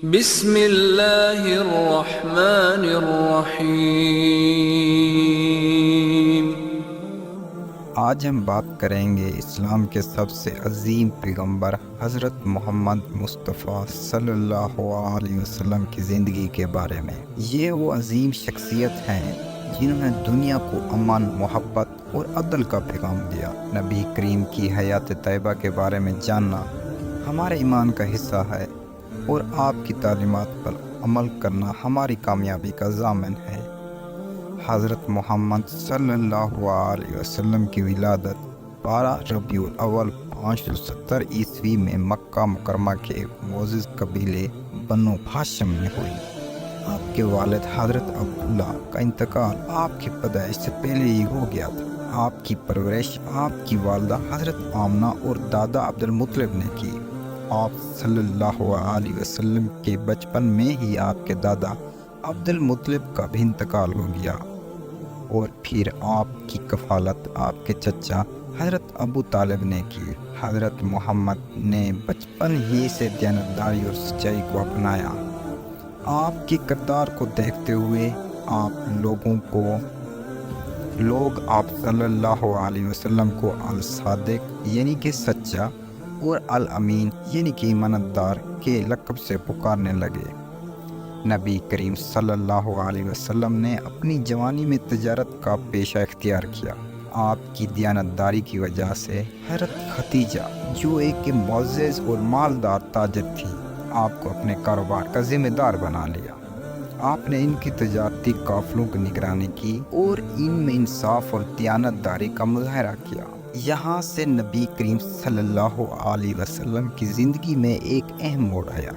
بسم اللہ الرحمن الرحیم۔ آج ہم بات کریں گے اسلام کے سب سے عظیم پیغمبر حضرت محمد مصطفیٰ صلی اللہ علیہ وسلم کی زندگی کے بارے میں۔ یہ وہ عظیم شخصیت ہیں جنہوں نے دنیا کو امن، محبت اور عدل کا پیغام دیا۔ نبی کریم کی حیات طیبہ کے بارے میں جاننا ہمارے ایمان کا حصہ ہے اور آپ کی تعلیمات پر عمل کرنا ہماری کامیابی کا ضامن ہے۔ حضرت محمد صلی اللہ علیہ وسلم کی ولادت 12 ربیع الاول 570 عیسوی میں مکہ مکرمہ کے ایک معزز قبیلے بنو ہاشم میں ہوئی۔ آپ کے والد حضرت عبداللہ کا انتقال آپ کی پیدائش سے پہلے ہی ہو گیا تھا۔ آپ کی پرورش آپ کی والدہ حضرت آمنہ اور دادا عبد المطلب نے کی۔ آپ صلی اللہ علیہ وسلم کے بچپن میں ہی آپ کے دادا عبد المطلب کا بھی انتقال ہو گیا اور پھر آپ کی کفالت آپ کے چچا حضرت ابو طالب نے کی۔ حضرت محمد نے بچپن ہی سے دیانتداری اور سچائی کو اپنایا۔ آپ کے کردار کو دیکھتے ہوئے لوگ آپ صلی اللہ علیہ وسلم کو الصادق یعنی کہ سچا اور الامین یعنی کہ امانتدار کے لقب سے پکارنے لگے۔ نبی کریم صلی اللہ علیہ وسلم نے اپنی جوانی میں تجارت کا پیشہ اختیار کیا۔ آپ کی دیانتداری کی وجہ سے حضرت ختیجہ جو ایک معزز اور مالدار تاجر تھی، آپ کو اپنے کاروبار کا ذمہ دار بنا لیا۔ آپ نے ان کی تجارتی قافلوں کی نگرانی کی اور ان میں انصاف اور دیانتداری کا مظاہرہ کیا۔ یہاں سے نبی کریم صلی اللہ علیہ وسلم کی زندگی میں ایک اہم موڑ آیا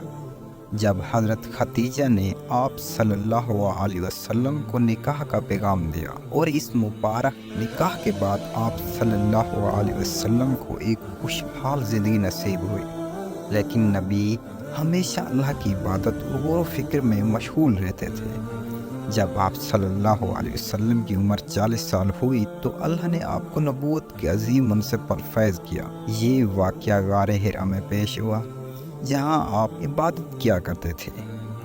جب حضرت ختیجہ نے آپ صلی اللہ علیہ وسلم کو نکاح کا پیغام دیا، اور اس مبارک نکاح کے بعد آپ صلی اللہ علیہ وسلم کو ایک خوشحال زندگی نصیب ہوئی۔ لیکن نبی ہمیشہ اللہ کی عبادت اور غور و فکر میں مشغول رہتے تھے۔ جب آپ صلی اللہ علیہ وسلم کی عمر 40 سال ہوئی تو اللہ نے آپ کو نبوت کے عظیم منصب پر فیض کیا۔ یہ واقعہ غار حرا میں پیش ہوا جہاں آپ عبادت کیا کرتے تھے۔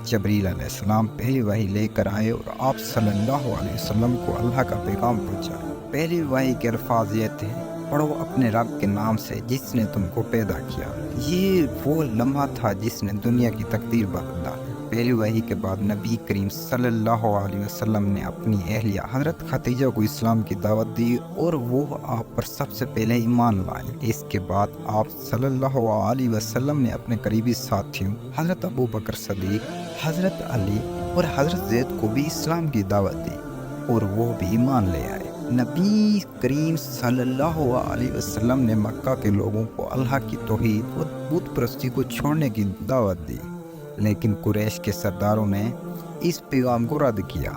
جبریل علیہ السلام پہلی وحی لے کر آئے اور آپ صلی اللہ علیہ وسلم کو اللہ کا پیغام پہنچایا۔ پہلی وحی کے الفاظ یہ تھے: پڑھو اپنے رب کے نام سے جس نے تم کو پیدا کیا۔ یہ وہ لمحہ تھا جس نے دنیا کی تقدیر بدل ڈالی۔ پہلی وحی کے بعد نبی کریم صلی اللہ علیہ وسلم نے اپنی اہلیہ حضرت ختیجہ کو اسلام کی دعوت دی اور وہ آپ پر سب سے پہلے ایمان لائے۔ اس کے بعد آپ صلی اللہ علیہ وسلم نے اپنے قریبی ساتھیوں حضرت ابو بکر صدیق، حضرت علی اور حضرت زید کو بھی اسلام کی دعوت دی اور وہ بھی ایمان لے آئے۔ نبی کریم صلی اللہ علیہ وسلم نے مکہ کے لوگوں کو اللہ کی توحید اور بت پرستی کو چھوڑنے کی دعوت دی، لیکن قریش کے سرداروں نے اس پیغام کو رد کیا۔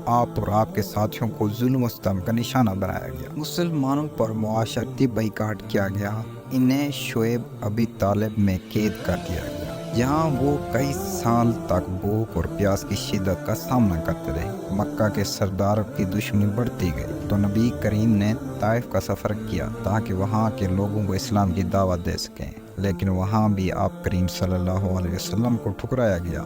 آپ اور آپ کے ساتھیوں کو ظلم و ستم کا نشانہ بنایا گیا۔ مسلمانوں پر معاشرتی بائیکاٹ کیا گیا۔ انہیں شعیب ابی طالب میں قید کر دیا گیا جہاں وہ کئی سال تک بھوک اور پیاس کی شدت کا سامنا کرتے رہے۔ مکہ کے سرداروں کی دشمنی بڑھتی گئی تو نبی کریم نے طائف کا سفر کیا تاکہ وہاں کے لوگوں کو اسلام کی دعوت دے سکیں، لیکن وہاں بھی آپ کریم صلی اللہ علیہ وسلم کو ٹھکرایا گیا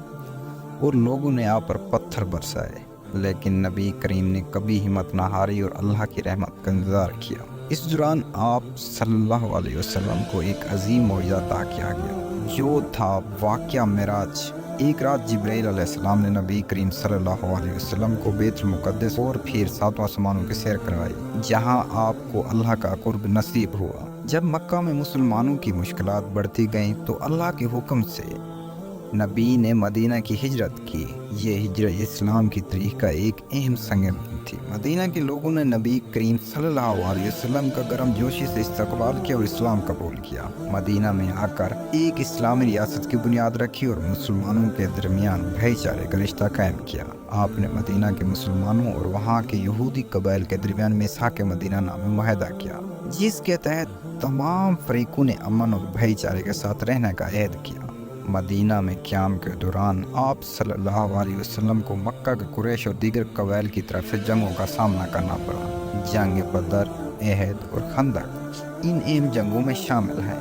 اور لوگوں نے آپ پر پتھر برسائے، لیکن نبی کریم نے کبھی ہمت نہ ہاری اور اللہ کی رحمت کا انتظار کیا۔ اس دوران آپ صلی اللہ علیہ وسلم کو ایک عظیم معجزہ عطا کیا گیا جو تھا واقعہ معراج۔ ایک رات جبرائیل علیہ السلام نے نبی کریم صلی اللہ علیہ وسلم کو بیت المقدس اور پھر 7 آسمانوں کی سیر کروائی جہاں آپ کو اللہ کا قرب نصیب ہوا۔ جب مکہ میں مسلمانوں کی مشکلات بڑھتی گئیں تو اللہ کے حکم سے نبی نے مدینہ کی ہجرت کی۔ یہ ہجرت اسلام کی تاریخ کا ایک اہم سنگ میل تھی۔ مدینہ کے لوگوں نے نبی کریم صلی اللہ علیہ وسلم کا گرم جوشی سے استقبال کیا اور اسلام قبول کیا۔ مدینہ میں آ کر ایک اسلامی ریاست کی بنیاد رکھی اور مسلمانوں کے درمیان بھائی چارے کا رشتہ قائم کیا۔ آپ نے مدینہ کے مسلمانوں اور وہاں کے یہودی قبائل کے درمیان میثاق مدینہ نامی معاہدہ کیا، جس کے تحت تمام فریقوں نے امن اور بھائی چارے کے ساتھ رہنے کا عہد کیا۔ مدینہ میں قیام کے دوران آپ صلی اللہ علیہ وسلم کو مکہ کے قریش اور دیگر قبائل کی طرف سے جنگوں کا سامنا کرنا پڑا۔ جنگ بدر، احد اور خندق ان اہم جنگوں میں شامل ہیں۔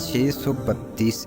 632